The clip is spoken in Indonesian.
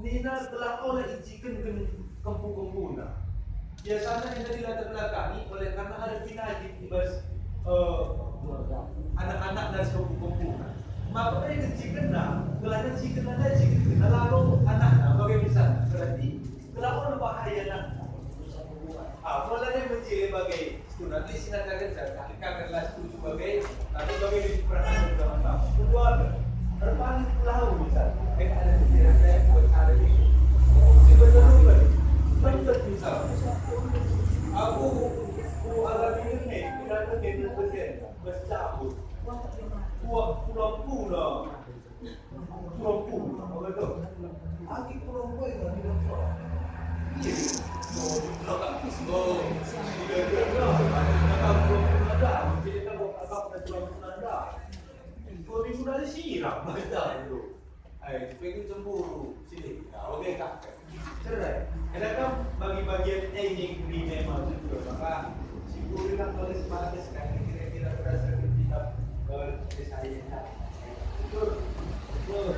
Nina telah oleh ijikan kempu-kempuna. Biasanya yang dari latar belakangi oleh karena ada pinajik ibas anak-anak dari kempu-kempuna. Maka mereka ijikan kelana ijikan lalu anak bagaimana misalnya berarti kelakon bahaya nak. Mulanya menjadi sebagai student di sini ada kerja, kita kelas 7 sebagai atau sebagai peran dalam tamu. Kedua, terpaling pulau misalnya, ada pikiran saya buat ada itu. Sebetulnya, betul misalnya, aku alami ini tidak terkena terkena bercabut, pulang, betul. Aku pulang itu tidak tahu. Sudah disiram, pengen cemburu, sini, oke kak, cerai. Kadang bagi bagian ini memang juga, maka si guru kan tulis semangat sekarang kira-kira berdasarkan kitab saya. Betul.